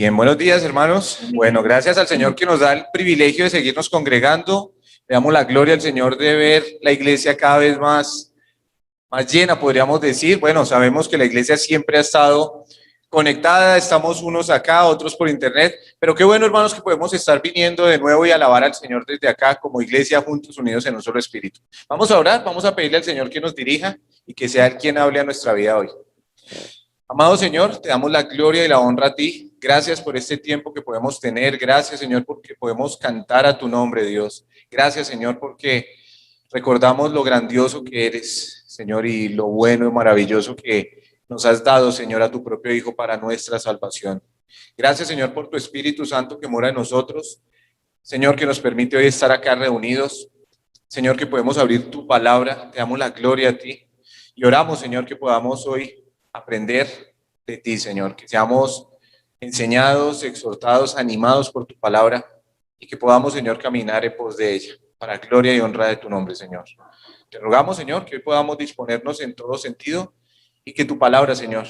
Bien, buenos días, hermanos. Bueno, gracias al Señor que nos da el privilegio de seguirnos congregando. Le damos la gloria al Señor de ver la iglesia cada vez más llena, podríamos decir. Bueno, sabemos que la iglesia siempre ha estado conectada, estamos unos acá, otros por internet, pero qué bueno, hermanos, que podemos estar viniendo de nuevo y alabar al Señor desde acá como iglesia, juntos, unidos en un solo espíritu. Vamos a orar, vamos a pedirle al Señor que nos dirija y que sea Él quien hable a nuestra vida hoy. Amado Señor, te damos la gloria y la honra a ti. Gracias por este tiempo que podemos tener. Gracias, Señor, porque podemos cantar a tu nombre, Dios. Gracias, Señor, porque recordamos lo grandioso que eres, Señor, y lo bueno y maravilloso que nos has dado, Señor, a tu propio Hijo para nuestra salvación. Gracias, Señor, por tu Espíritu Santo que mora en nosotros. Señor, que nos permite hoy estar acá reunidos. Señor, que podemos abrir tu palabra. Te damos la gloria a ti. Y oramos, Señor, que podamos hoy aprender de ti, Señor, que seamos enseñados, exhortados, animados por tu palabra y que podamos, Señor, caminar en pos de ella, para gloria y honra de tu nombre, Señor. Te rogamos, Señor, que hoy podamos disponernos en todo sentido y que tu palabra, Señor,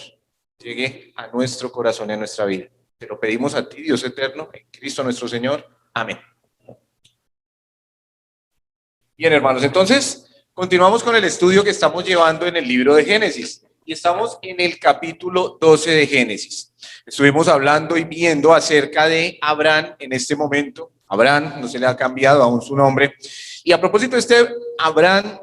llegue a nuestro corazón y a nuestra vida. Te lo pedimos a ti, Dios eterno, en Cristo nuestro Señor. Amén. Bien, hermanos, entonces continuamos con el estudio que estamos llevando en el libro de Génesis. Y estamos en el capítulo 12 de Génesis. Estuvimos hablando y viendo acerca de Abraham en este momento. Abraham, no se le ha cambiado aún su nombre. Y a propósito, Abraham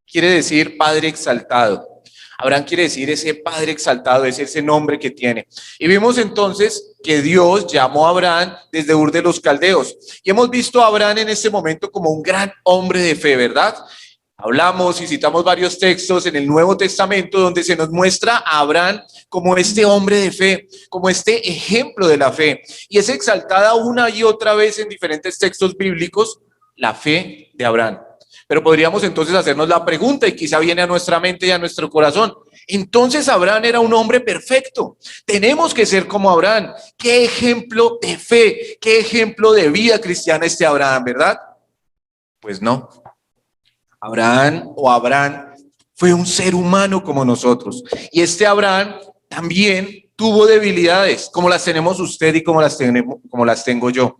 quiere decir Padre exaltado. Abraham quiere decir ese Padre exaltado, es ese nombre que tiene. Y vimos entonces que Dios llamó a Abraham desde Ur de los Caldeos. Y hemos visto a Abraham en este momento como un gran hombre de fe, ¿verdad? Hablamos y citamos varios textos en el Nuevo Testamento donde se nos muestra a Abraham como este hombre de fe, como este ejemplo de la fe. Y es exaltada una y otra vez en diferentes textos bíblicos la fe de Abraham. Pero podríamos entonces hacernos la pregunta y quizá viene a nuestra mente y a nuestro corazón. Entonces Abraham era un hombre perfecto. Tenemos que ser como Abraham. ¿Qué ejemplo de fe, qué ejemplo de vida cristiana Abraham, verdad? Pues no. Abraham fue un ser humano como nosotros. Y Abraham también tuvo debilidades, como las tenemos usted y como las tengo yo.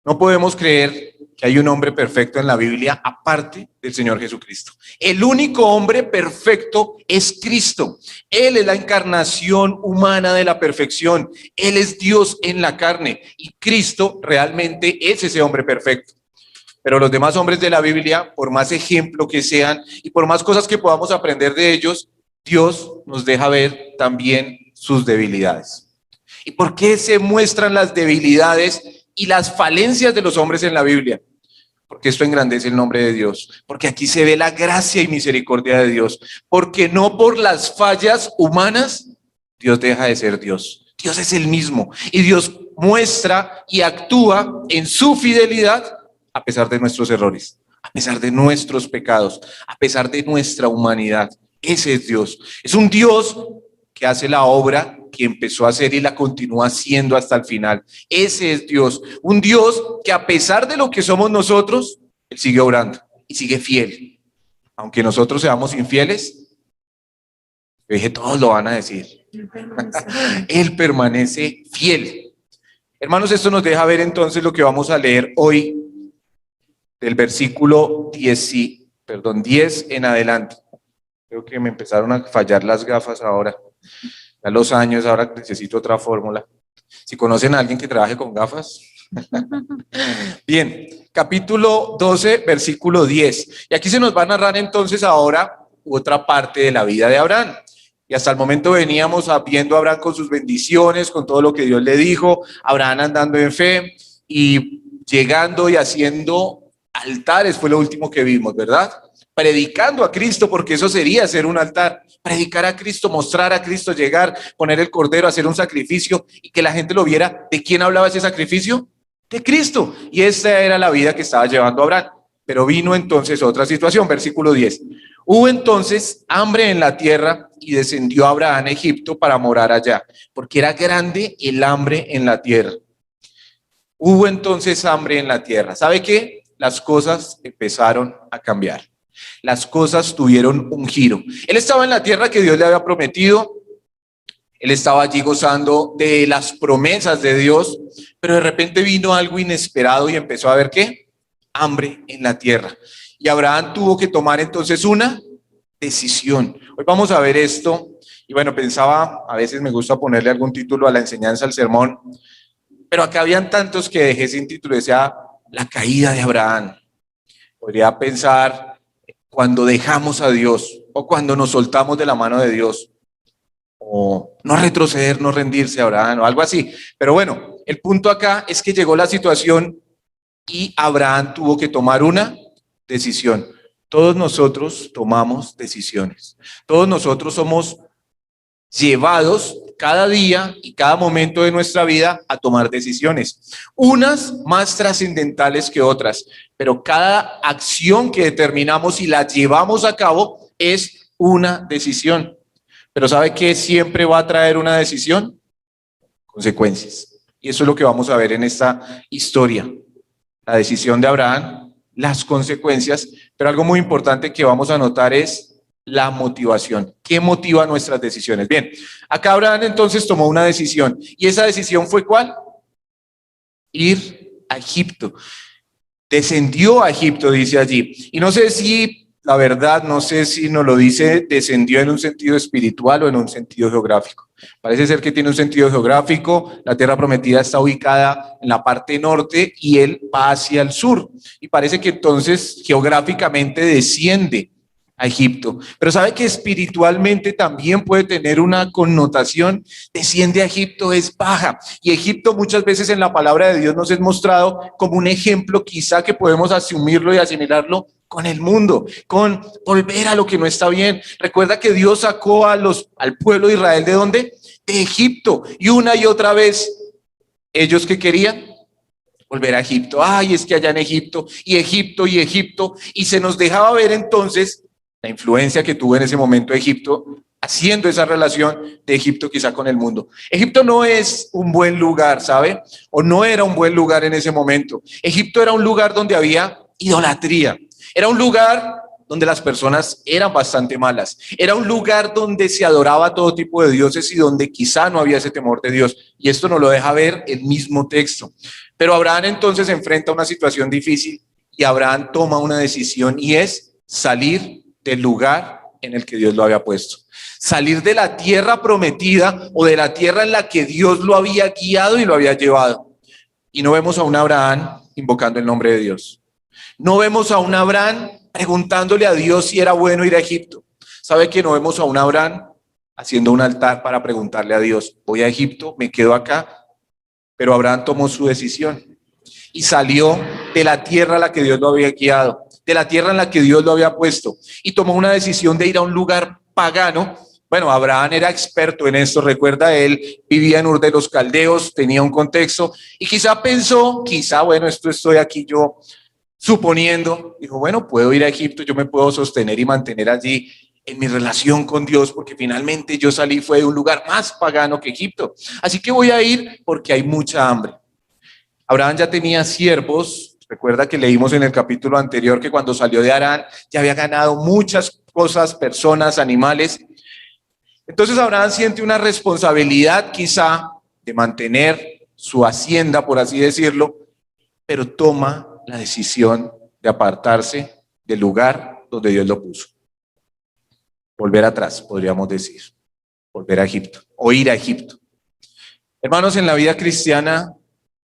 No podemos creer que hay un hombre perfecto en la Biblia aparte del Señor Jesucristo. El único hombre perfecto es Cristo. Él es la encarnación humana de la perfección. Él es Dios en la carne y Cristo realmente es ese hombre perfecto. Pero los demás hombres de la Biblia, por más ejemplo que sean y por más cosas que podamos aprender de ellos, Dios nos deja ver también sus debilidades. ¿Y por qué se muestran las debilidades y las falencias de los hombres en la Biblia? Porque esto engrandece el nombre de Dios, porque aquí se ve la gracia y misericordia de Dios, porque no por las fallas humanas Dios deja de ser Dios. Dios es el mismo y Dios muestra y actúa en su fidelidad a pesar de nuestros errores, a pesar de nuestros pecados, a pesar de nuestra humanidad. Ese es Dios. Es un Dios que hace la obra que empezó a hacer y la continúa haciendo hasta el final. Ese es Dios. Un Dios que a pesar de lo que somos nosotros, Él sigue obrando y sigue fiel. Aunque nosotros seamos infieles, yo dije, todos lo van a decir. Él permanece fiel. Hermanos, esto nos deja ver entonces lo que vamos a leer hoy del versículo 10 en adelante. Creo que me empezaron a fallar las gafas ahora. Ya los años, ahora necesito otra fórmula. Si conocen a alguien que trabaje con gafas. Bien, capítulo 12, versículo 10. Y aquí se nos va a narrar entonces ahora otra parte de la vida de Abraham. Y hasta el momento veníamos viendo a Abraham con sus bendiciones, con todo lo que Dios le dijo, Abraham andando en fe y llegando y haciendo altares, fue lo último que vimos, ¿verdad? Predicando a Cristo, porque eso sería ser un altar. Predicar a Cristo, mostrar a Cristo, llegar, poner el cordero, hacer un sacrificio y que la gente lo viera. ¿De quién hablaba ese sacrificio? De Cristo. Y esta era la vida que estaba llevando Abraham. Pero vino entonces otra situación, versículo 10. Hubo entonces hambre en la tierra y descendió Abraham a Egipto para morar allá, porque era grande el hambre en la tierra. Hubo entonces hambre en la tierra. ¿Sabe qué? Las cosas empezaron a cambiar. Las cosas tuvieron un giro. Él estaba en la tierra que Dios le había prometido. Él estaba allí gozando de las promesas de Dios, pero de repente vino algo inesperado y empezó a haber ¿qué? Hambre en la tierra. Y Abraham tuvo que tomar entonces una decisión. Hoy vamos a ver esto. Y bueno, pensaba, a veces me gusta ponerle algún título a la enseñanza, al sermón, pero acá habían tantos que dejé sin título, decía la caída de Abraham. Podría pensar cuando dejamos a Dios o cuando nos soltamos de la mano de Dios, o no retroceder, no rendirse a Abraham o algo así. Pero bueno, el punto acá es que llegó la situación y Abraham tuvo que tomar una decisión. Todos nosotros tomamos decisiones. Todos nosotros somos llevados cada día y cada momento de nuestra vida a tomar decisiones, unas más trascendentales que otras, pero cada acción que determinamos y la llevamos a cabo es una decisión. Pero ¿sabe qué siempre va a traer una decisión? Consecuencias. Y eso es lo que vamos a ver en esta historia. La decisión de Abraham, las consecuencias, pero algo muy importante que vamos a notar es la motivación. ¿Qué motiva nuestras decisiones? Bien, acá Abraham entonces tomó una decisión. ¿Y esa decisión fue cuál? Ir a Egipto. Descendió a Egipto, dice allí. Y no sé si, la verdad, no sé si nos lo dice, descendió en un sentido espiritual o en un sentido geográfico. Parece ser que tiene un sentido geográfico. La tierra prometida está ubicada en la parte norte y él va hacia el sur. Y parece que entonces geográficamente desciende a Egipto, pero sabe que espiritualmente también puede tener una connotación. Desciende a Egipto es baja, y Egipto muchas veces en la palabra de Dios nos es mostrado como un ejemplo quizá que podemos asumirlo y asimilarlo con el mundo, con volver a lo que no está bien. Recuerda que Dios sacó al pueblo de Israel, ¿de dónde? De Egipto, y una y otra vez ellos que querían volver a Egipto. Ay, es que allá en Egipto y Egipto y Egipto, y se nos dejaba ver entonces la influencia que tuvo en ese momento Egipto, haciendo esa relación de Egipto quizá con el mundo. Egipto no es un buen lugar, ¿sabe? O no era un buen lugar en ese momento. Egipto era un lugar donde había idolatría. Era un lugar donde las personas eran bastante malas. Era un lugar donde se adoraba todo tipo de dioses y donde quizá no había ese temor de Dios. Y esto nos lo deja ver el mismo texto. Pero Abraham entonces se enfrenta a una situación difícil y Abraham toma una decisión y es salir del lugar en el que Dios lo había puesto. Salir de la tierra prometida o de la tierra en la que Dios lo había guiado y lo había llevado. Y no vemos a un Abraham invocando el nombre de Dios. No vemos a un Abraham preguntándole a Dios si era bueno ir a Egipto. ¿Sabe que no vemos a un Abraham haciendo un altar para preguntarle a Dios, voy a Egipto, me quedo acá? Pero Abraham tomó su decisión y salió de la tierra a la que Dios lo había guiado, de la tierra en la que Dios lo había puesto, y tomó una decisión de ir a un lugar pagano. Bueno, Abraham era experto en esto, recuerda, él vivía en Ur de los Caldeos, tenía un contexto, y quizá pensó, bueno, esto estoy aquí yo suponiendo, dijo, bueno, puedo ir a Egipto, yo me puedo sostener y mantener allí en mi relación con Dios, porque finalmente yo salí, fue de un lugar más pagano que Egipto, así que voy a ir porque hay mucha hambre. Abraham ya tenía siervos. Recuerda que leímos en el capítulo anterior que cuando salió de Harán ya había ganado muchas cosas, personas, animales. Entonces Abraham siente una responsabilidad quizá de mantener su hacienda, por así decirlo, pero toma la decisión de apartarse del lugar donde Dios lo puso. Volver atrás, podríamos decir. Volver a Egipto o ir a Egipto. Hermanos, en la vida cristiana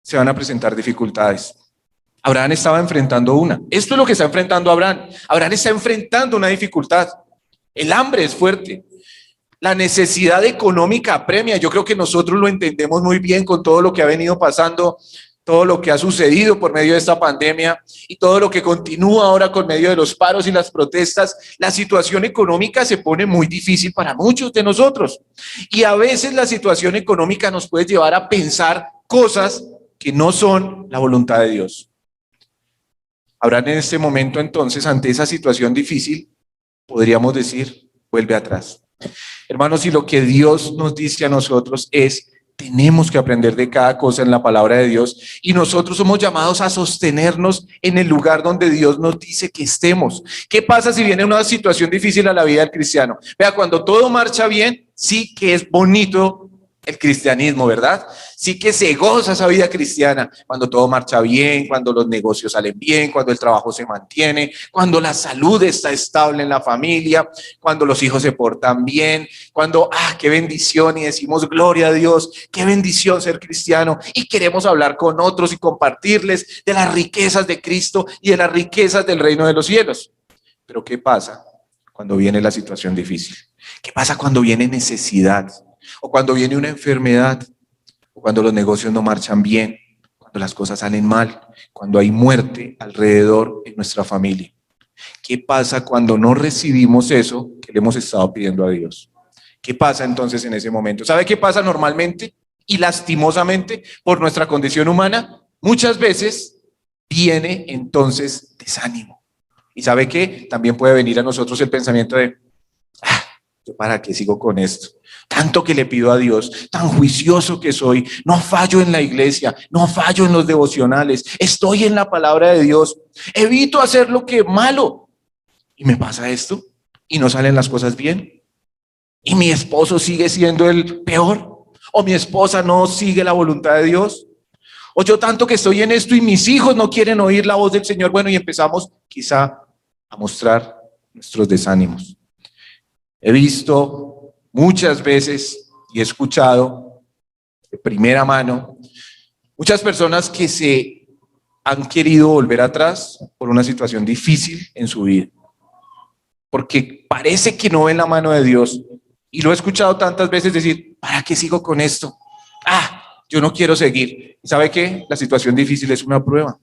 se van a presentar dificultades. Abraham estaba enfrentando una. Esto es lo que está enfrentando Abraham. Abraham está enfrentando una dificultad. El hambre es fuerte. La necesidad económica apremia. Yo creo que nosotros lo entendemos muy bien con todo lo que ha venido pasando, todo lo que ha sucedido por medio de esta pandemia y todo lo que continúa ahora con medio de los paros y las protestas. La situación económica se pone muy difícil para muchos de nosotros. Y a veces la situación económica nos puede llevar a pensar cosas que no son la voluntad de Dios. Abraham en este momento entonces, ante esa situación difícil, podríamos decir, vuelve atrás. Hermanos, y lo que Dios nos dice a nosotros es, tenemos que aprender de cada cosa en la palabra de Dios y nosotros somos llamados a sostenernos en el lugar donde Dios nos dice que estemos. ¿Qué pasa si viene una situación difícil a la vida del cristiano? Vea, cuando todo marcha bien, sí que es bonito el cristianismo, ¿verdad? Sí que se goza esa vida cristiana cuando todo marcha bien, cuando los negocios salen bien, cuando el trabajo se mantiene, cuando la salud está estable en la familia, cuando los hijos se portan bien, cuando, qué bendición y decimos gloria a Dios, qué bendición ser cristiano y queremos hablar con otros y compartirles de las riquezas de Cristo y de las riquezas del reino de los cielos. Pero ¿qué pasa cuando viene la situación difícil? ¿Qué pasa cuando viene necesidad? O cuando viene una enfermedad, o cuando los negocios no marchan bien, cuando las cosas salen mal, cuando hay muerte alrededor en nuestra familia. ¿Qué pasa cuando no recibimos eso que le hemos estado pidiendo a Dios? ¿Qué pasa entonces en ese momento? ¿Sabe qué pasa normalmente y lastimosamente por nuestra condición humana? Muchas veces viene entonces desánimo. ¿Y sabe qué? También puede venir a nosotros el pensamiento de, ¿yo para qué sigo con esto? Tanto que le pido a Dios, tan juicioso que soy, no fallo en la iglesia, no fallo en los devocionales, estoy en la palabra de Dios, evito hacer lo que es malo. Y me pasa esto, y no salen las cosas bien. Y mi esposo sigue siendo el peor, o mi esposa no sigue la voluntad de Dios. O yo tanto que estoy en esto y mis hijos no quieren oír la voz del Señor. Bueno, y empezamos quizá a mostrar nuestros desánimos. He visto muchas veces y he escuchado de primera mano muchas personas que se han querido volver atrás por una situación difícil en su vida, porque parece que no ven la mano de Dios. Y lo he escuchado tantas veces decir, ¿para qué sigo con esto? Yo no quiero seguir. ¿Y sabe qué? La situación difícil es una prueba.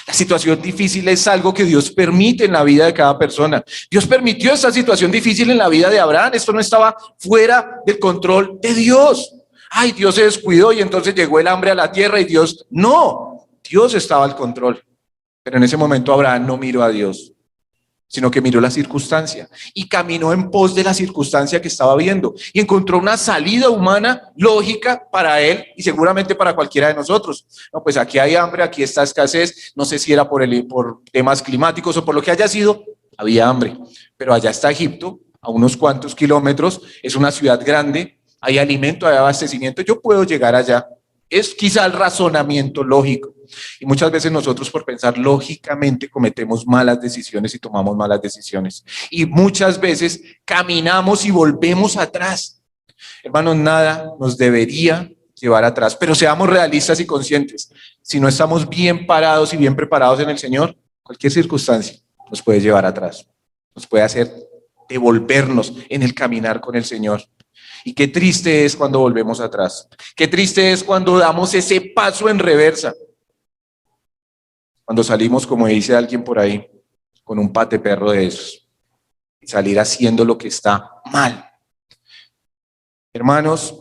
La situación difícil es algo que Dios permite en la vida de cada persona. Dios permitió esa situación difícil en la vida de Abraham. Esto no estaba fuera del control de Dios. Dios se descuidó y entonces llegó el hambre a la tierra y Dios, no, Dios estaba al control. Pero en ese momento Abraham no miró a Dios, sino que miró la circunstancia y caminó en pos de la circunstancia que estaba viendo y encontró una salida humana lógica para él y seguramente para cualquiera de nosotros. No, pues aquí hay hambre, aquí está escasez, no sé si era por temas climáticos o por lo que haya sido, había hambre, pero allá está Egipto, a unos cuantos kilómetros, es una ciudad grande, hay alimento, hay abastecimiento, yo puedo llegar allá. Es quizá el razonamiento lógico. Y muchas veces nosotros por pensar lógicamente cometemos malas decisiones y tomamos malas decisiones. Y muchas veces caminamos y volvemos atrás. Hermanos, nada nos debería llevar atrás, pero seamos realistas y conscientes. Si no estamos bien parados y bien preparados en el Señor, cualquier circunstancia nos puede llevar atrás. Nos puede hacer devolvernos en el caminar con el Señor. Y qué triste es cuando volvemos atrás. Qué triste es cuando damos ese paso en reversa. Cuando salimos, como dice alguien por ahí, con un pate perro de esos. Y salir haciendo lo que está mal. Hermanos,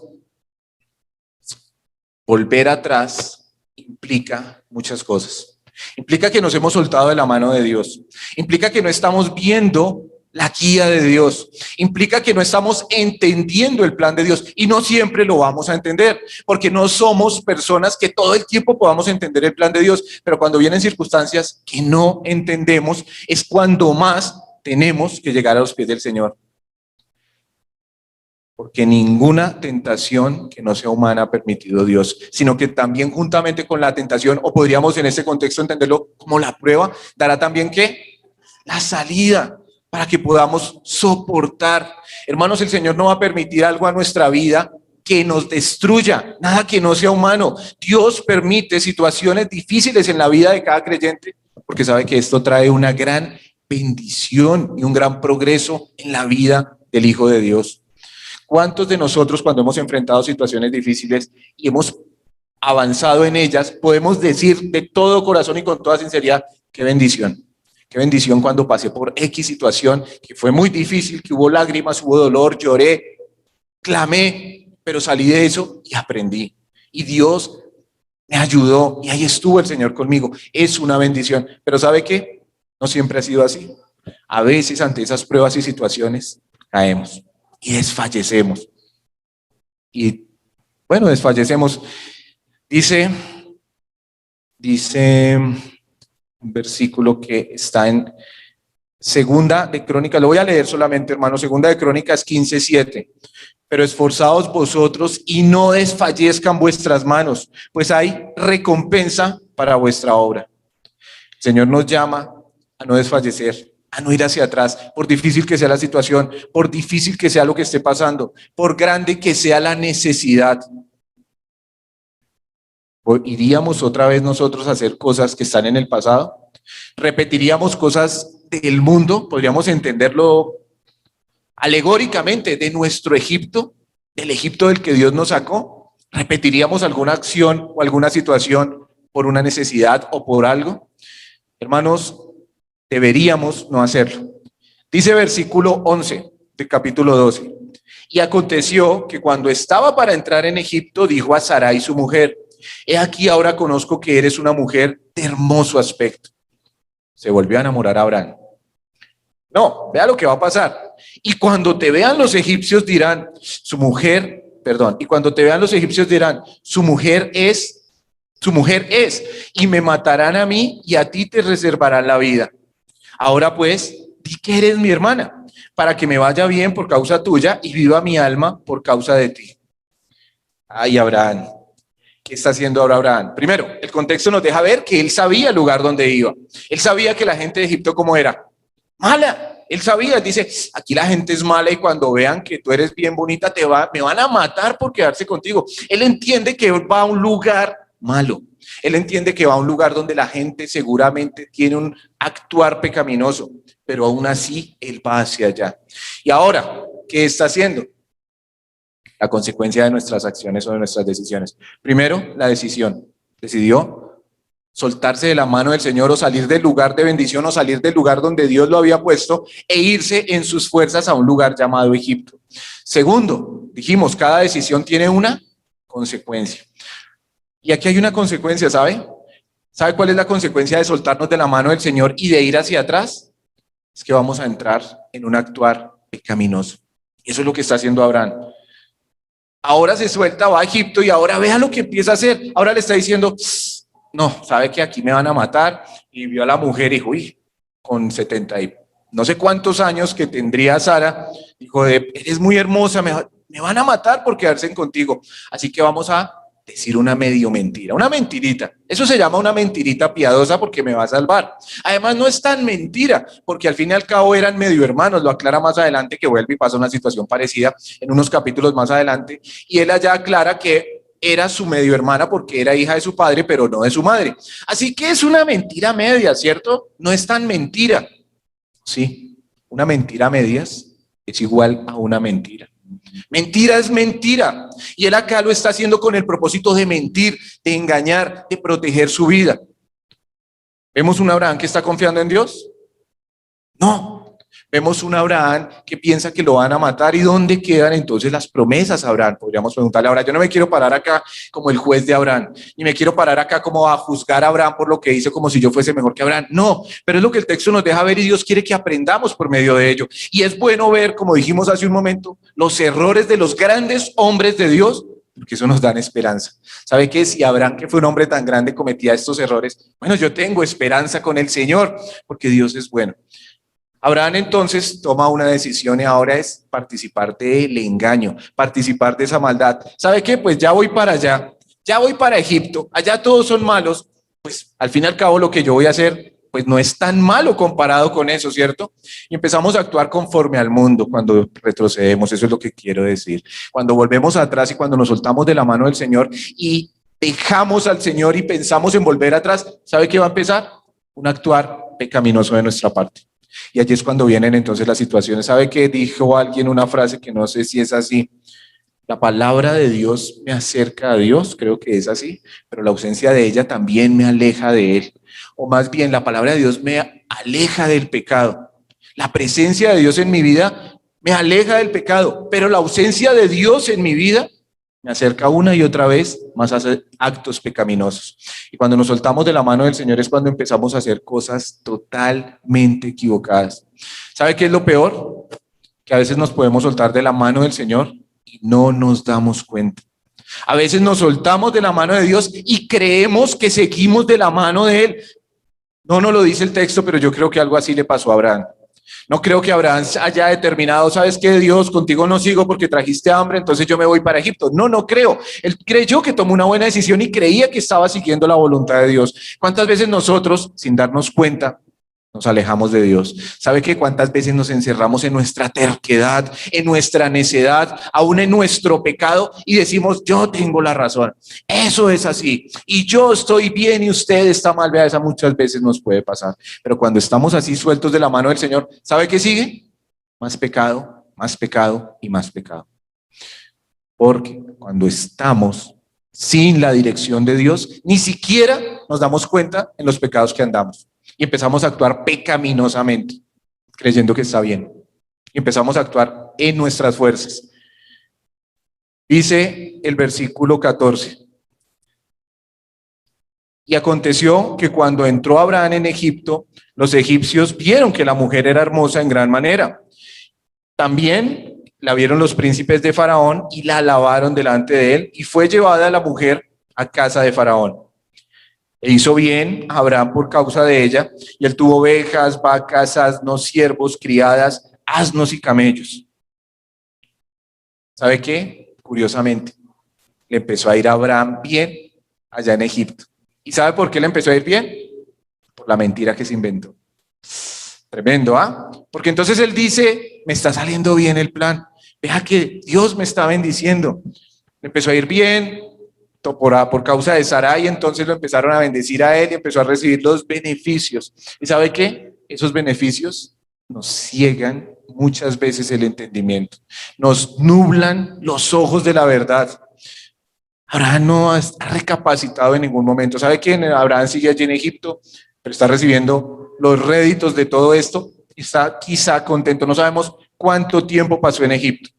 volver atrás implica muchas cosas. Implica que nos hemos soltado de la mano de Dios. Implica que no estamos viendo la guía de Dios. Implica que no estamos entendiendo el plan de Dios y no siempre lo vamos a entender, porque no somos personas que todo el tiempo podamos entender el plan de Dios, pero cuando vienen circunstancias que no entendemos es cuando más tenemos que llegar a los pies del Señor. Porque ninguna tentación que no sea humana ha permitido Dios, sino que también juntamente con la tentación, o podríamos en este contexto entenderlo como la prueba, dará también ¿qué? La salida para que podamos soportar. Hermanos, el Señor no va a permitir algo a nuestra vida que nos destruya, nada que no sea humano. Dios permite situaciones difíciles en la vida de cada creyente, porque sabe que esto trae una gran bendición y un gran progreso en la vida del Hijo de Dios. ¿Cuántos de nosotros cuando hemos enfrentado situaciones difíciles y hemos avanzado en ellas, podemos decir de todo corazón y con toda sinceridad, qué bendición? Qué bendición cuando pasé por X situación, que fue muy difícil, que hubo lágrimas, hubo dolor, lloré, clamé, pero salí de eso y aprendí. Y Dios me ayudó y ahí estuvo el Señor conmigo. Es una bendición. Pero ¿sabe qué? No siempre ha sido así. A veces ante esas pruebas y situaciones caemos y desfallecemos. Y bueno, desfallecemos. Dice un versículo que está en Segunda de Crónicas, lo voy a leer solamente, hermano, Segunda de Crónicas 15:7. Pero esforzaos vosotros y no desfallezcan vuestras manos, pues hay recompensa para vuestra obra. El Señor nos llama a no desfallecer, a no ir hacia atrás, por difícil que sea la situación, por difícil que sea lo que esté pasando, por grande que sea la necesidad. ¿Iríamos otra vez nosotros a hacer cosas que están en el pasado? ¿Repetiríamos cosas del mundo? ¿Podríamos entenderlo alegóricamente de nuestro Egipto, del Egipto del que Dios nos sacó? ¿Repetiríamos alguna acción o alguna situación por una necesidad o por algo? Hermanos, deberíamos no hacerlo. Dice versículo 11 del capítulo 12. Y aconteció que cuando estaba para entrar en Egipto, dijo a Sarai su mujer: he aquí ahora conozco que eres una mujer de hermoso aspecto. Se volvió a enamorar a Abraham. No, vea lo que va a pasar. Y cuando te vean los egipcios dirán, y cuando te vean los egipcios dirán, su mujer es, y me matarán a mí y a ti te reservarán la vida. Ahora pues, di que eres mi hermana, para que me vaya bien por causa tuya y viva mi alma por causa de ti. Ay, Abraham, ¿qué está haciendo ahora Abraham? Primero, el contexto nos deja ver que él sabía el lugar donde iba. Él sabía que la gente de Egipto, ¿cómo era? Mala. Él sabía, dice, aquí la gente es mala y cuando vean que tú eres bien bonita, me van a matar por quedarse contigo. Él entiende que va a un lugar malo. Él entiende que va a un lugar donde la gente seguramente tiene un actuar pecaminoso, pero aún así él va hacia allá. Y ahora, ¿qué está haciendo? La consecuencia de nuestras acciones o de nuestras decisiones. Primero, la decisión. Decidió soltarse de la mano del Señor o salir del lugar de bendición o salir del lugar donde Dios lo había puesto e irse en sus fuerzas a un lugar llamado Egipto. Segundo, dijimos, cada decisión tiene una consecuencia. Y aquí hay una consecuencia, ¿sabe? ¿Sabe cuál es la consecuencia de soltarnos de la mano del Señor y de ir hacia atrás? Es que vamos a entrar en un actuar pecaminoso. Y eso es lo que está haciendo Abraham. Ahora se suelta, va a Egipto y ahora vea lo que empieza a hacer. Ahora le está diciendo, no, sabe que aquí me van a matar. Y vio a la mujer y dijo, uy, con 70 y no sé cuántos años que tendría Sara, dijo, eres muy hermosa, me van a matar por quedarse contigo. Así que vamos a decir una medio mentira, una mentirita. Eso se llama una mentirita piadosa porque me va a salvar. Además no es tan mentira, porque al fin y al cabo eran medio hermanos, lo aclara más adelante, que vuelve y pasa una situación parecida en unos capítulos más adelante, y él allá aclara que era su medio hermana porque era hija de su padre, pero no de su madre. Así que es una mentira media, ¿cierto? No es tan mentira. Sí, una mentira a medias es igual a una mentira. Mentira es mentira. Y él acá lo está haciendo con el propósito de mentir, de engañar, de proteger su vida. ¿Vemos un Abraham que está confiando en Dios? No. Vemos un Abraham que piensa que lo van a matar. ¿Y dónde quedan entonces las promesas a Abraham? Podríamos preguntarle ahora. Yo no me quiero parar acá como el juez de Abraham, ni me quiero parar acá como a juzgar a Abraham por lo que hizo, como si yo fuese mejor que Abraham. No, pero es lo que el texto nos deja ver y Dios quiere que aprendamos por medio de ello. Y es bueno ver, como dijimos hace un momento, los errores de los grandes hombres de Dios, porque eso nos da esperanza. ¿Sabe qué? Si Abraham, que fue un hombre tan grande, cometía estos errores, bueno, yo tengo esperanza con el Señor, porque Dios es bueno. Abraham entonces toma una decisión y ahora es participar del engaño, participar de esa maldad. ¿Sabe qué? Pues ya voy para allá, ya voy para Egipto, allá todos son malos, pues al fin y al cabo lo que yo voy a hacer pues no es tan malo comparado con eso, ¿cierto? Y empezamos a actuar conforme al mundo cuando retrocedemos, eso es lo que quiero decir. Cuando volvemos atrás y cuando nos soltamos de la mano del Señor y dejamos al Señor y pensamos en volver atrás, ¿sabe qué va a empezar? Un actuar pecaminoso de nuestra parte. Y allí es cuando vienen entonces las situaciones. ¿Sabe qué dijo alguien una frase que no sé si es así? La palabra de Dios me acerca a Dios, creo que es así, pero la ausencia de ella también me aleja de Él. O más bien, la palabra de Dios me aleja del pecado. La presencia de Dios en mi vida me aleja del pecado, pero la ausencia de Dios en mi vida me acerca una y otra vez más a hacer actos pecaminosos. Y cuando nos soltamos de la mano del Señor es cuando empezamos a hacer cosas totalmente equivocadas. ¿Sabe qué es lo peor? Que a veces nos podemos soltar de la mano del Señor y no nos damos cuenta. A veces nos soltamos de la mano de Dios y creemos que seguimos de la mano de Él. No lo dice el texto, pero yo creo que algo así le pasó a Abraham. No creo que Abraham haya determinado, ¿sabes qué, Dios? Contigo no sigo porque trajiste hambre, entonces yo me voy para Egipto. No, no creo. Él creyó que tomó una buena decisión y creía que estaba siguiendo la voluntad de Dios. ¿Cuántas veces nosotros, sin darnos cuenta, nos alejamos de Dios? ¿Sabe qué? ¿Cuántas veces nos encerramos en nuestra terquedad, en nuestra necedad, aún en nuestro pecado y decimos, yo tengo la razón? Eso es así. Y yo estoy bien y usted está mal. Vea, esa muchas veces nos puede pasar. Pero cuando estamos así sueltos de la mano del Señor, ¿sabe qué sigue? Más pecado y más pecado. Porque cuando estamos sin la dirección de Dios, ni siquiera nos damos cuenta en los pecados que andamos. Y empezamos a actuar pecaminosamente, creyendo que está bien. Y empezamos a actuar en nuestras fuerzas. Dice el versículo 14. Y aconteció que cuando entró Abraham en Egipto, los egipcios vieron que la mujer era hermosa en gran manera. También la vieron los príncipes de Faraón y la alabaron delante de él, y fue llevada la mujer a casa de Faraón. E hizo bien a Abraham por causa de ella, y él tuvo ovejas, vacas, asnos, siervos, criadas, asnos y camellos. ¿Sabe qué? Curiosamente, le empezó a ir a Abraham bien allá en Egipto. ¿Y sabe por qué le empezó a ir bien? Por la mentira que se inventó. Tremendo, ¿ah? Porque entonces él dice, me está saliendo bien el plan. Vea que Dios me está bendiciendo. Le empezó a ir bien por causa de Sarai, entonces lo empezaron a bendecir a él y empezó a recibir los beneficios. ¿Y sabe qué? Esos beneficios nos ciegan muchas veces el entendimiento, nos nublan los ojos de la verdad. Abraham no ha recapacitado en ningún momento. ¿Sabe quién? Abraham sigue allí en Egipto, pero está recibiendo los réditos de todo esto. Está quizá contento. No sabemos cuánto tiempo pasó en Egipto.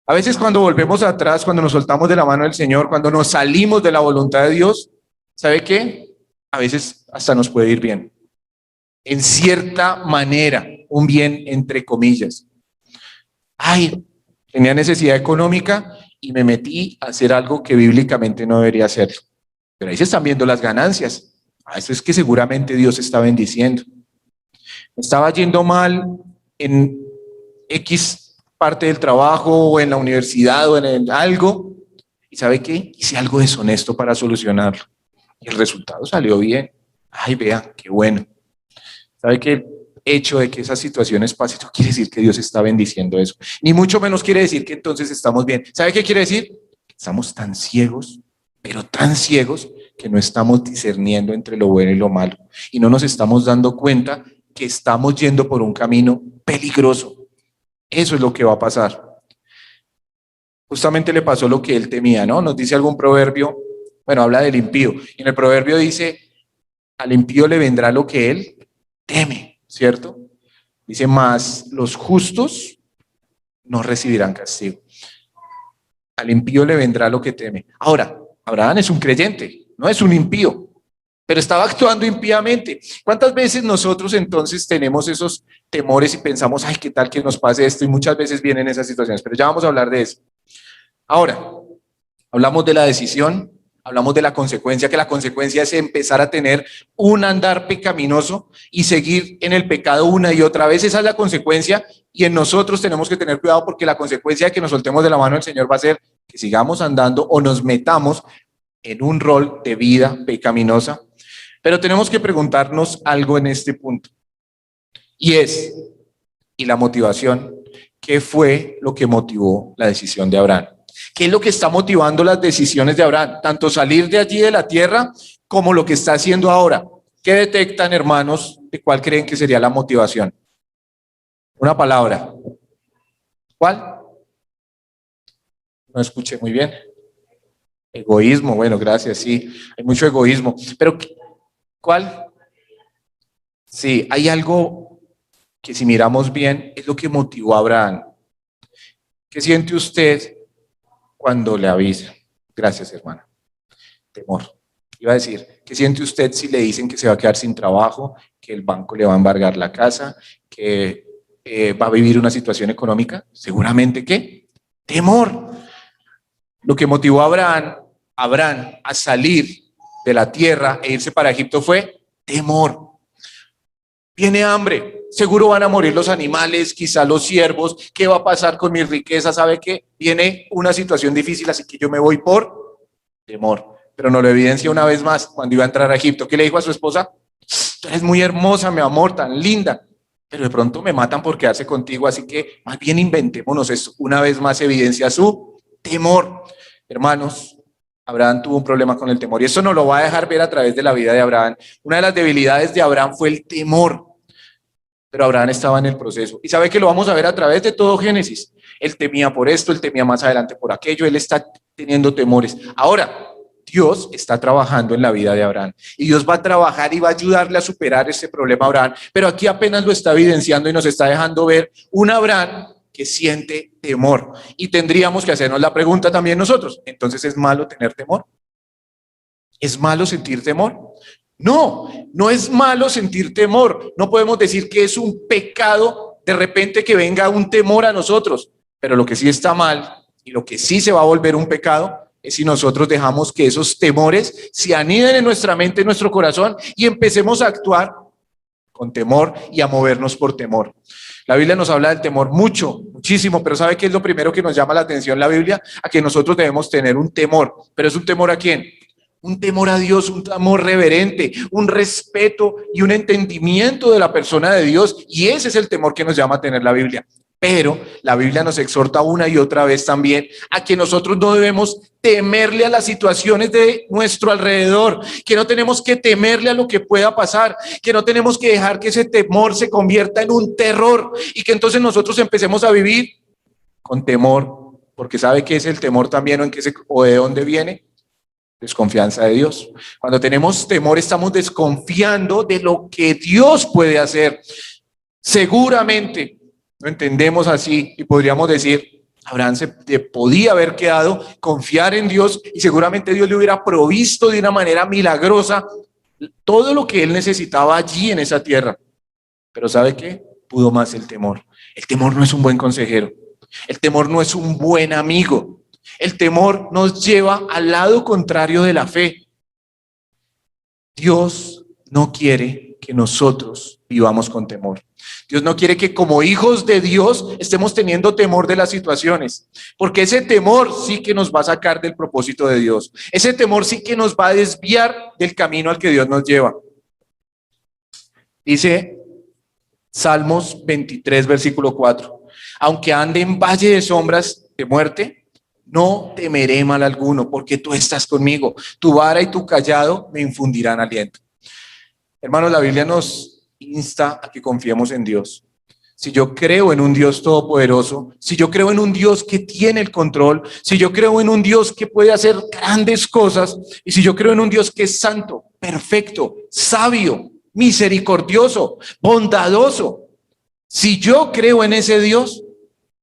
A veces cuando volvemos atrás, cuando nos soltamos de la mano del Señor, cuando nos salimos de la voluntad de Dios, ¿sabe qué? A veces hasta nos puede ir bien. En cierta manera, un bien entre comillas. Ay, tenía necesidad económica y me metí a hacer algo que bíblicamente no debería hacer. Pero ahí se están viendo las ganancias. Eso es que seguramente Dios está bendiciendo. Me estaba yendo mal en X parte del trabajo o en la universidad o en algo. ¿Y sabe qué? Hice algo deshonesto para solucionarlo. Y el resultado salió bien. Ay, vean, qué bueno. ¿Sabe qué? Hecho de que esas situaciones pasen, no quiere decir que Dios está bendiciendo eso. Ni mucho menos quiere decir que entonces estamos bien. ¿Sabe qué quiere decir? Estamos tan ciegos, pero tan ciegos, que no estamos discerniendo entre lo bueno y lo malo. Y no nos estamos dando cuenta que estamos yendo por un camino peligroso. Eso es lo que va a pasar. Justamente le pasó lo que él temía, ¿no? Nos dice algún proverbio, bueno, habla del impío. Y en el proverbio dice, al impío le vendrá lo que él teme, ¿cierto? Dice, más los justos no recibirán castigo. Al impío le vendrá lo que teme. Ahora, Abraham es un creyente, no es un impío, pero estaba actuando impíamente. ¿Cuántas veces nosotros entonces tenemos esos temores y pensamos, ay, qué tal que nos pase esto? Y muchas veces vienen esas situaciones, pero ya vamos a hablar de eso. Ahora, hablamos de la decisión, hablamos de la consecuencia, que la consecuencia es empezar a tener un andar pecaminoso y seguir en el pecado una y otra vez. Esa es la consecuencia, y en nosotros tenemos que tener cuidado, porque la consecuencia de que nos soltemos de la mano del Señor va a ser que sigamos andando o nos metamos en un rol de vida pecaminosa. Pero tenemos que preguntarnos algo en este punto, y es, ¿y la motivación? ¿Qué fue lo que motivó la decisión de Abraham? ¿Qué es lo que está motivando las decisiones de Abraham? Tanto salir de allí de la tierra como lo que está haciendo ahora. ¿Qué detectan, hermanos? ¿De cuál creen que sería la motivación? Una palabra. ¿Cuál? No escuché muy bien. Egoísmo, bueno, gracias, sí. Hay mucho egoísmo. Pero, ¿cuál? Sí, hay algo que, si miramos bien, es lo que motivó a Abraham. ¿Qué siente usted cuando le avisa? Gracias, hermana. Temor. Iba a decir, ¿qué siente usted si le dicen que se va a quedar sin trabajo, que el banco le va a embargar la casa, que va a vivir una situación económica? Seguramente, ¿qué? Temor. Lo que motivó a Abraham a salir de la tierra e irse para Egipto fue temor. Viene hambre, seguro van a morir los animales, quizá los ciervos, ¿qué va a pasar con mi riqueza? ¿Sabe qué? Viene una situación difícil, así que yo me voy por temor. Pero no lo evidencia una vez más cuando iba a entrar a Egipto. ¿Qué le dijo a su esposa? Tú eres muy hermosa, mi amor, tan linda, pero de pronto me matan por quedarse contigo, así que más bien inventémonos esto. Una vez más evidencia su temor. Hermanos, Abraham tuvo un problema con el temor y eso nos lo va a dejar ver a través de la vida de Abraham. Una de las debilidades de Abraham fue el temor, pero Abraham estaba en el proceso. Y sabe que lo vamos a ver a través de todo Génesis. Él temía por esto, él temía más adelante por aquello, él está teniendo temores. Ahora, Dios está trabajando en la vida de Abraham y Dios va a trabajar y va a ayudarle a superar ese problema a Abraham, pero aquí apenas lo está evidenciando y nos está dejando ver un Abraham que siente temor y tendríamos que hacernos la pregunta también nosotros, entonces ¿es malo tener temor? ¿Es malo sentir temor? No, no es malo sentir temor, no podemos decir que es un pecado de repente que venga un temor a nosotros, pero lo que sí está mal y lo que sí se va a volver un pecado es si nosotros dejamos que esos temores se aniden en nuestra mente, en nuestro corazón y empecemos a actuar con temor y a movernos por temor. La Biblia nos habla del temor mucho, muchísimo, pero ¿sabe qué es lo primero que nos llama la atención la Biblia? A que nosotros debemos tener un temor, pero ¿es un temor a quién? Un temor a Dios, un temor reverente, un respeto y un entendimiento de la persona de Dios, y ese es el temor que nos llama a tener la Biblia. Pero la Biblia nos exhorta una y otra vez también a que nosotros no debemos temerle a las situaciones de nuestro alrededor, que no tenemos que temerle a lo que pueda pasar, que no tenemos que dejar que ese temor se convierta en un terror y que entonces nosotros empecemos a vivir con temor, porque ¿sabe qué es el temor también o de dónde viene? Desconfianza de Dios. Cuando tenemos temor estamos desconfiando de lo que Dios puede hacer. Seguramente lo entendemos así y podríamos decir, Abraham se podía haber quedado, confiar en Dios y seguramente Dios le hubiera provisto de una manera milagrosa todo lo que él necesitaba allí en esa tierra. Pero ¿sabe qué? Pudo más el temor. El temor no es un buen consejero. El temor no es un buen amigo. El temor nos lleva al lado contrario de la fe. Dios no quiere que nosotros vivamos con temor. Dios no quiere que como hijos de Dios estemos teniendo temor de las situaciones, porque ese temor sí que nos va a sacar del propósito de Dios. Ese temor sí que nos va a desviar del camino al que Dios nos lleva. Dice Salmos 23, versículo 4. Aunque ande en valle de sombras de muerte, no temeré mal alguno, porque tú estás conmigo. Tu vara y tu cayado me infundirán aliento. Hermanos, la Biblia nos insta a que confiemos en Dios. Si yo creo en un Dios todopoderoso, si yo creo en un Dios que tiene el control, si yo creo en un Dios que puede hacer grandes cosas, y si yo creo en un Dios que es santo, perfecto, sabio, misericordioso, bondadoso, si yo creo en ese Dios,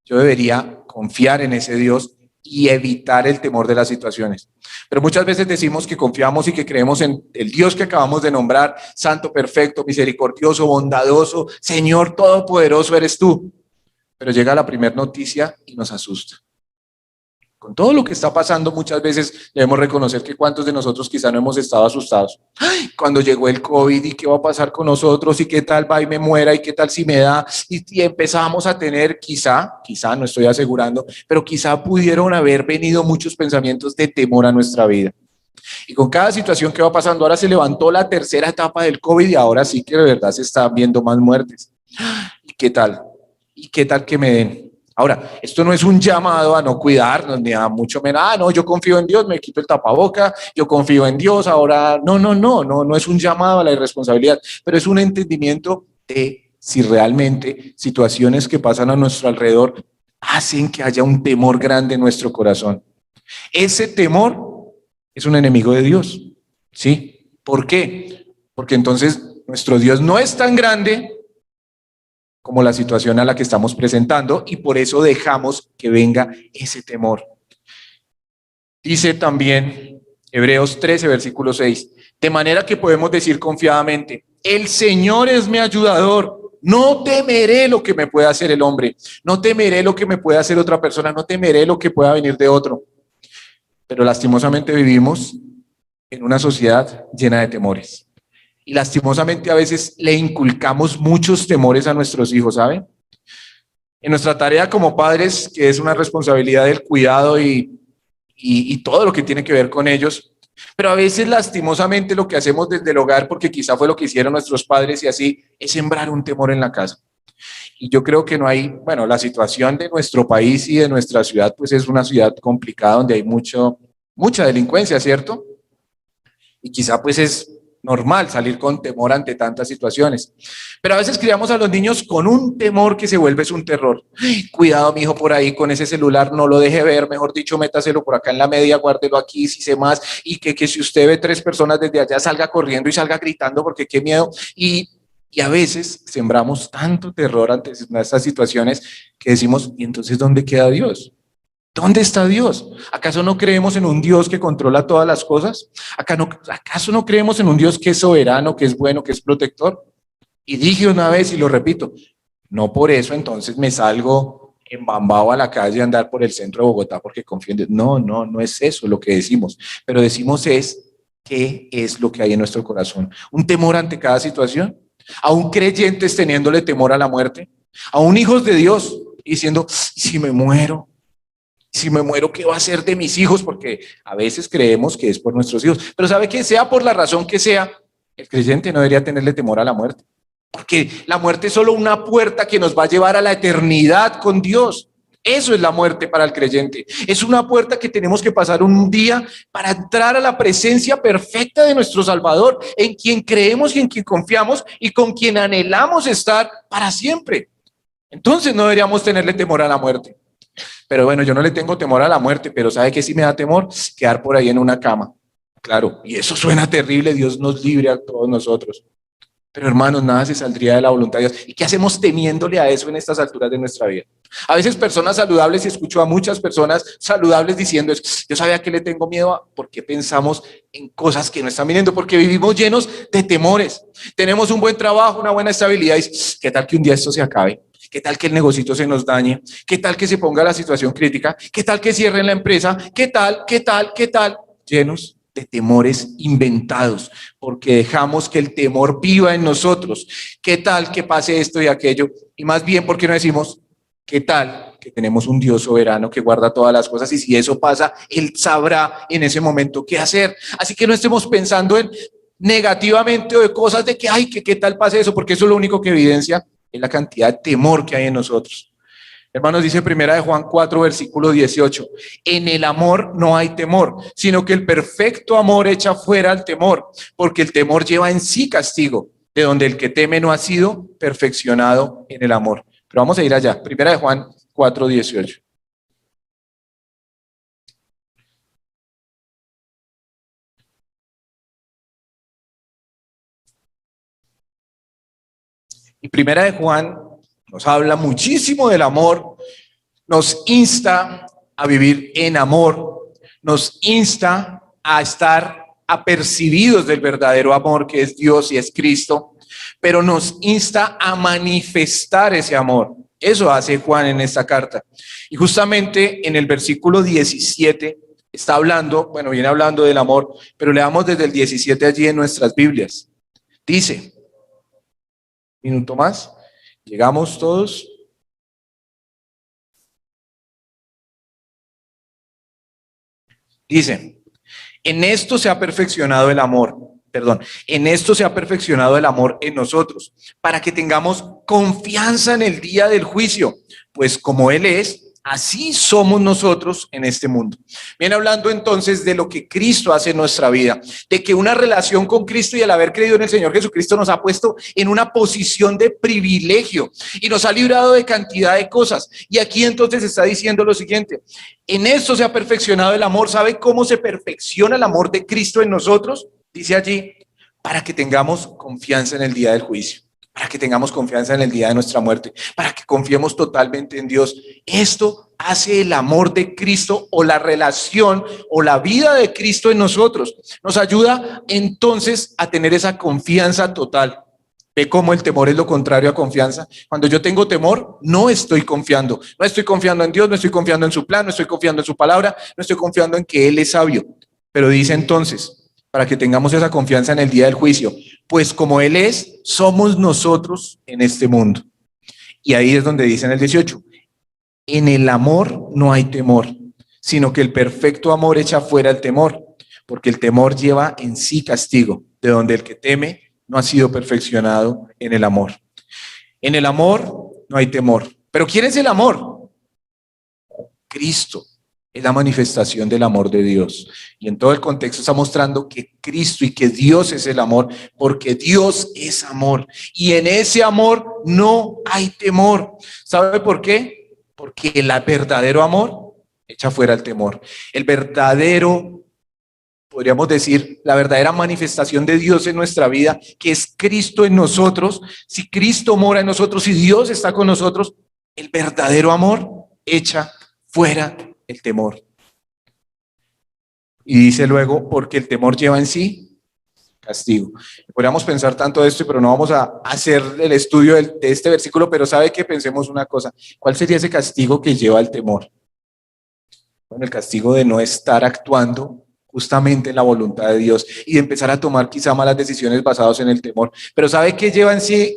yo debería confiar en ese Dios y evitar el temor de las situaciones. Pero muchas veces decimos que confiamos y que creemos en el Dios que acabamos de nombrar, santo, perfecto, misericordioso, bondadoso, Señor todopoderoso eres tú. Pero llega la primera noticia y nos asusta. Con todo lo que está pasando, muchas veces debemos reconocer que cuántos de nosotros quizá no hemos estado asustados. ¡Ay! Cuando llegó el COVID, ¿y qué va a pasar con nosotros? ¿Y qué tal va y me muera? ¿Y qué tal si me da? Y empezamos a tener quizá, no estoy asegurando, pero quizá pudieron haber venido muchos pensamientos de temor a nuestra vida. Y con cada situación que va pasando, ahora se levantó la tercera etapa del COVID y ahora sí que de verdad se están viendo más muertes. ¿Y qué tal? ¿Y qué tal que me den? Ahora, esto no es un llamado a no cuidarnos, ni a mucho menos, no, yo confío en Dios, me quito el tapaboca, yo confío en Dios, ahora, no es un llamado a la irresponsabilidad, pero es un entendimiento de si realmente situaciones que pasan a nuestro alrededor hacen que haya un temor grande en nuestro corazón. Ese temor es un enemigo de Dios, ¿sí? ¿Por qué? Porque entonces nuestro Dios no es tan grande como la situación a la que estamos presentando y por eso dejamos que venga ese temor. Dice también Hebreos 13, versículo 6, de manera que podemos decir confiadamente, el Señor es mi ayudador, no temeré lo que me pueda hacer el hombre, no temeré lo que me pueda hacer otra persona, no temeré lo que pueda venir de otro. Pero lastimosamente vivimos en una sociedad llena de temores. Y lastimosamente a veces le inculcamos muchos temores a nuestros hijos, ¿saben? En nuestra tarea como padres, que es una responsabilidad del cuidado y todo lo que tiene que ver con ellos, pero a veces lastimosamente lo que hacemos desde el hogar, porque quizá fue lo que hicieron nuestros padres y así, es sembrar un temor en la casa. Y yo creo que no hay, bueno, la situación de nuestro país y de nuestra ciudad, pues es una ciudad complicada donde hay mucha delincuencia, ¿cierto? Y quizá pues es normal salir con temor ante tantas situaciones. Pero a veces criamos a los niños con un temor que se vuelve es un terror. Ay, cuidado, mi hijo, por ahí con ese celular, no lo deje ver, mejor dicho, métaselo por acá en la media, guárdelo aquí, si sé más, y que si usted ve 3 personas desde allá, salga corriendo y salga gritando, porque qué miedo. Y a veces sembramos tanto terror ante estas situaciones que decimos, ¿y entonces dónde queda Dios? ¿Dónde está Dios? ¿Acaso no creemos en un Dios que controla todas las cosas? ¿Acaso no creemos en un Dios que es soberano, que es bueno, que es protector? Y dije una vez y lo repito, no por eso entonces me salgo embambado a la calle a andar por el centro de Bogotá porque confío en Dios. No, no, no es eso lo que decimos. Pero decimos es, ¿qué es lo que hay en nuestro corazón? ¿Un temor ante cada situación? ¿A un creyentes teniéndole temor a la muerte? ¿A un hijos de Dios diciendo, si me muero? Si me muero, ¿qué va a ser de mis hijos? Porque a veces creemos que es por nuestros hijos. Pero sabe que sea por la razón que sea, el creyente no debería tenerle temor a la muerte. Porque la muerte es solo una puerta que nos va a llevar a la eternidad con Dios. Eso es la muerte para el creyente. Es una puerta que tenemos que pasar un día para entrar a la presencia perfecta de nuestro Salvador, en quien creemos y en quien confiamos y con quien anhelamos estar para siempre. Entonces no deberíamos tenerle temor a la muerte. Pero bueno, yo no le tengo temor a la muerte, pero ¿sabe qué sí me da temor? Quedar por ahí en una cama. Claro, y eso suena terrible, Dios nos libre a todos nosotros. Pero hermanos, nada se saldría de la voluntad de Dios. ¿Y qué hacemos temiéndole a eso en estas alturas de nuestra vida? A veces personas saludables, y escucho a muchas personas saludables diciendo, yo sabía que le tengo miedo, porque pensamos en cosas que no están viniendo, porque vivimos llenos de temores. Tenemos un buen trabajo, una buena estabilidad, y ¿qué tal que un día esto se acabe? ¿Qué tal que el negocito se nos dañe? ¿Qué tal que se ponga la situación crítica? ¿Qué tal que cierren la empresa? ¿Qué tal? Llenos de temores inventados, porque dejamos que el temor viva en nosotros. ¿Qué tal que pase esto y aquello? Y más bien, ¿por qué no decimos, qué tal que tenemos un Dios soberano que guarda todas las cosas? Y si eso pasa, Él sabrá en ese momento qué hacer. Así que no estemos pensando en negativamente o de cosas de que, ay, que qué tal pase eso, porque eso es lo único que evidencia es la cantidad de temor que hay en nosotros. Hermanos, dice primera de Juan 4, versículo 18, en el amor no hay temor, sino que el perfecto amor echa fuera el temor, porque el temor lleva en sí castigo, de donde el que teme no ha sido perfeccionado en el amor. Pero vamos a ir allá, primera de Juan 4, 18. Y primera de Juan nos habla muchísimo del amor, nos insta a vivir en amor, nos insta a estar apercibidos del verdadero amor que es Dios y es Cristo, pero nos insta a manifestar ese amor. Eso hace Juan en esta carta. Y justamente en el versículo 17 está hablando, bueno, viene hablando del amor, pero leamos desde el 17 allí en nuestras Biblias. Dice, minuto más, llegamos todos. Dice, en esto se ha perfeccionado el amor, en esto se ha perfeccionado el amor en nosotros, para que tengamos confianza en el día del juicio, pues como Él es, así somos nosotros en este mundo. Viene hablando entonces de lo que Cristo hace en nuestra vida, de que una relación con Cristo y el haber creído en el Señor Jesucristo nos ha puesto en una posición de privilegio y nos ha librado de cantidad de cosas. Y aquí entonces está diciendo lo siguiente, en esto se ha perfeccionado el amor. ¿Sabe cómo se perfecciona el amor de Cristo en nosotros? Dice allí, para que tengamos confianza en el día del juicio, para que tengamos confianza en el día de nuestra muerte, para que confiemos totalmente en Dios. Esto hace el amor de Cristo o la relación o la vida de Cristo en nosotros. Nos ayuda entonces a tener esa confianza total. ¿Ve cómo el temor es lo contrario a confianza? Cuando yo tengo temor, no estoy confiando. No estoy confiando en Dios, no estoy confiando en su plan, no estoy confiando en su palabra, no estoy confiando en que Él es sabio. Pero dice entonces, para que tengamos esa confianza en el día del juicio. Pues como Él es, somos nosotros en este mundo. Y ahí es donde dice en el 18, en el amor no hay temor, sino que el perfecto amor echa fuera el temor, porque el temor lleva en sí castigo, de donde el que teme no ha sido perfeccionado en el amor. En el amor no hay temor. ¿Pero quién es el amor? Cristo. Es la manifestación del amor de Dios. Y en todo el contexto está mostrando que Cristo y que Dios es el amor, porque Dios es amor. Y en ese amor no hay temor. ¿Sabe por qué? Porque el verdadero amor echa fuera el temor. El verdadero, podríamos decir, la verdadera manifestación de Dios en nuestra vida, que es Cristo en nosotros. Si Cristo mora en nosotros y Dios está con nosotros, el verdadero amor echa fuera el temor. Y dice luego, porque el temor lleva en sí castigo. Podríamos pensar tanto de esto, pero no vamos a hacer el estudio de este versículo, pero sabe que pensemos una cosa. ¿Cuál sería ese castigo que lleva el temor? Bueno, el castigo de no estar actuando justamente en la voluntad de Dios y de empezar a tomar quizá malas decisiones basadas en el temor. Pero ¿sabe qué lleva en sí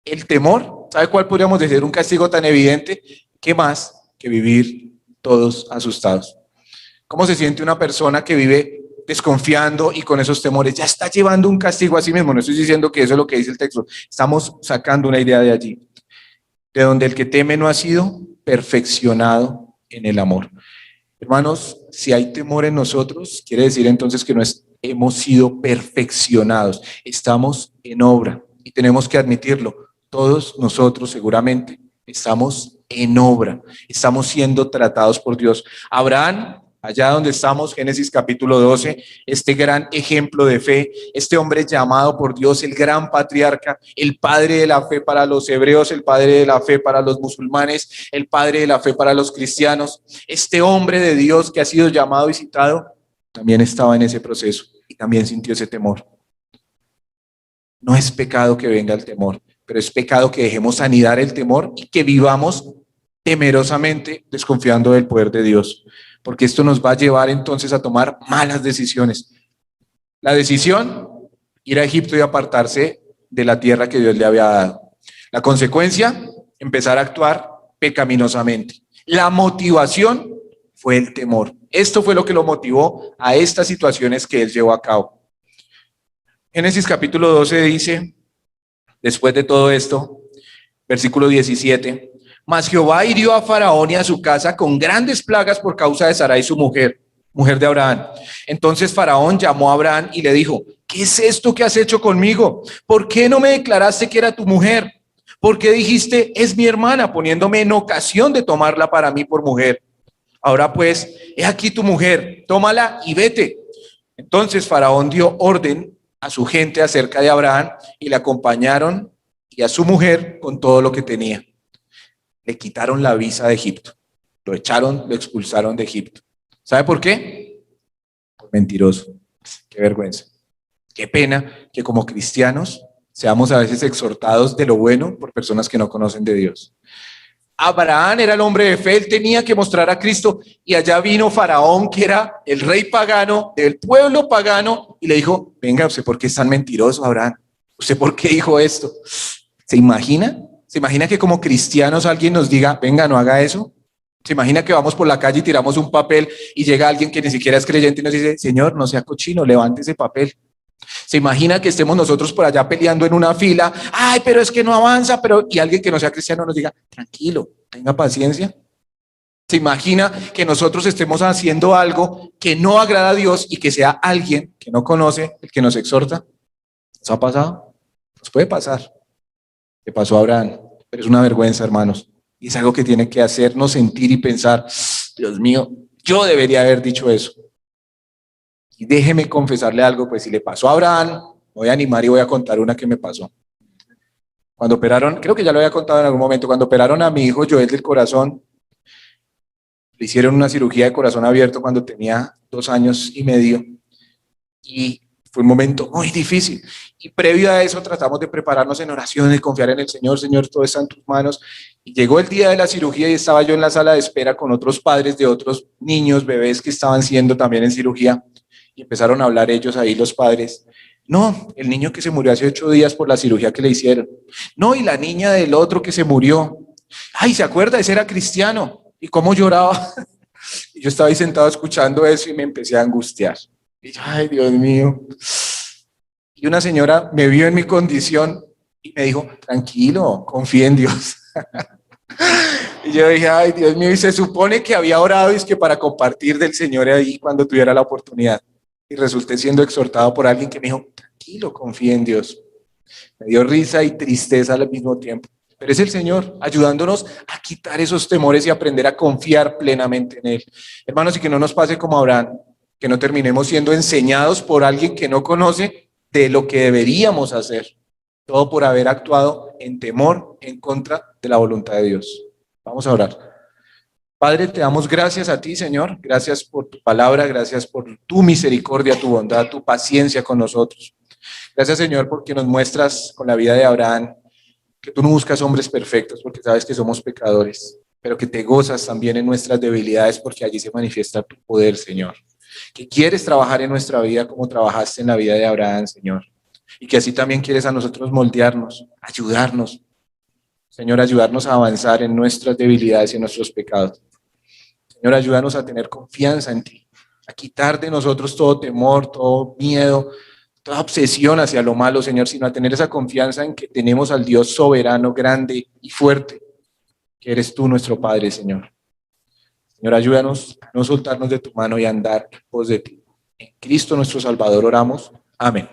el temor? ¿Sabe cuál podríamos decir un castigo tan evidente? ¿Qué más que vivir todos asustados? ¿Cómo se siente una persona que vive desconfiando y con esos temores? Ya está llevando un castigo a sí mismo. No estoy diciendo que eso es lo que dice el texto. Estamos sacando una idea de allí. De donde el que teme no ha sido perfeccionado en el amor. Hermanos, si hay temor en nosotros, quiere decir entonces que no hemos sido perfeccionados. Estamos en obra y tenemos que admitirlo. Todos nosotros seguramente estamos en obra. Estamos siendo tratados por Dios. Abraham, allá donde estamos, Génesis capítulo 12, este gran ejemplo de fe, este hombre llamado por Dios, el gran patriarca, el padre de la fe para los hebreos, el padre de la fe para los musulmanes, el padre de la fe para los cristianos, este hombre de Dios que ha sido llamado y citado, también estaba en ese proceso y también sintió ese temor. No es pecado que venga el temor, pero es pecado que dejemos anidar el temor y que vivamos temerosamente desconfiando del poder de Dios, porque esto nos va a llevar entonces a tomar malas decisiones. La decisión, ir a Egipto y apartarse de la tierra que Dios le había dado. La consecuencia, empezar a actuar pecaminosamente. La motivación fue el temor. Esto fue lo que lo motivó a estas situaciones que él llevó a cabo. Génesis capítulo 12 dice, después de todo esto, versículo 17, mas Jehová hirió a Faraón y a su casa con grandes plagas por causa de Sarai su mujer de Abraham. Entonces Faraón llamó a Abraham y le dijo, ¿qué es esto que has hecho conmigo? ¿Por qué no me declaraste que era tu mujer? ¿Por qué dijiste, es mi hermana, poniéndome en ocasión de tomarla para mí por mujer? Ahora pues, he aquí tu mujer, tómala y vete. Entonces Faraón dio orden a su gente acerca de Abraham y le acompañaron y a su mujer con todo lo que tenía. Le quitaron la visa de Egipto, lo echaron, lo expulsaron de Egipto. ¿Sabe por qué? Por mentiroso. Qué vergüenza. Qué pena que como cristianos seamos a veces exhortados de lo bueno por personas que no conocen de Dios. Abraham era el hombre de fe, él tenía que mostrar a Cristo y allá vino Faraón, que era el rey pagano del pueblo pagano y le dijo, venga, ¿usted por qué es tan mentiroso, Abraham? ¿Usted por qué dijo esto? ¿Se imagina? ¿Se imagina que como cristianos alguien nos diga, venga, no haga eso? ¿Se imagina que vamos por la calle y tiramos un papel y llega alguien que ni siquiera es creyente y nos dice, Señor, no sea cochino, levante ese papel? ¿Se imagina que estemos nosotros por allá peleando en una fila? Ay, pero es que no avanza, y alguien que no sea cristiano nos diga, tranquilo, tenga paciencia. ¿Se imagina que nosotros estemos haciendo algo que no agrada a Dios y que sea alguien que no conoce el que nos exhorta? ¿Nos ha pasado? Nos puede pasar. Le pasó a Abraham, pero es una vergüenza, hermanos. Y es algo que tiene que hacernos sentir y pensar, Dios mío, yo debería haber dicho eso. Y déjeme confesarle algo, pues si le pasó a Abraham, voy a animar y voy a contar una que me pasó. Cuando operaron, creo que ya lo había contado en algún momento, cuando operaron a mi hijo Joel del corazón, le hicieron una cirugía de corazón abierto cuando tenía 2 años y medio. Y fue un momento muy difícil. Y previo a eso tratamos de prepararnos en oración y confiar en el Señor. Señor, todo está en tus manos. Y llegó el día de la cirugía y estaba yo en la sala de espera con otros padres de otros niños, bebés que estaban siendo también en cirugía. Y empezaron a hablar ellos ahí, los padres. No, el niño que se murió hace 8 días por la cirugía que le hicieron. No, y la niña del otro que se murió. Ay, ¿se acuerda? Ese era cristiano. ¿Y cómo lloraba? Y yo estaba ahí sentado escuchando eso y me empecé a angustiar. Y yo, ay, Dios mío. Y una señora me vio en mi condición y me dijo, tranquilo, confía en Dios. Y yo dije, ay, Dios mío, y se supone que había orado y es que para compartir del Señor ahí cuando tuviera la oportunidad. Y resulté siendo exhortado por alguien que me dijo, tranquilo, confía en Dios. Me dio risa y tristeza al mismo tiempo. Pero es el Señor ayudándonos a quitar esos temores y aprender a confiar plenamente en Él. Hermanos, y que no nos pase como Abraham, que no terminemos siendo enseñados por alguien que no conoce de lo que deberíamos hacer. Todo por haber actuado en temor en contra de la voluntad de Dios. Vamos a orar. Padre, te damos gracias a ti, Señor. Gracias por tu palabra, gracias por tu misericordia, tu bondad, tu paciencia con nosotros. Gracias, Señor, porque nos muestras con la vida de Abraham que tú no buscas hombres perfectos porque sabes que somos pecadores, pero que te gozas también en nuestras debilidades porque allí se manifiesta tu poder, Señor. Que quieres trabajar en nuestra vida como trabajaste en la vida de Abraham, Señor. Y que así también quieres a nosotros moldearnos, ayudarnos. Señor, ayudarnos a avanzar en nuestras debilidades y en nuestros pecados. Señor, ayúdanos a tener confianza en ti, a quitar de nosotros todo temor, todo miedo, toda obsesión hacia lo malo, Señor, sino a tener esa confianza en que tenemos al Dios soberano, grande y fuerte, que eres tú nuestro Padre, Señor. Señor, ayúdanos a no soltarnos de tu mano y a andar en pos de ti. En Cristo nuestro Salvador oramos. Amén.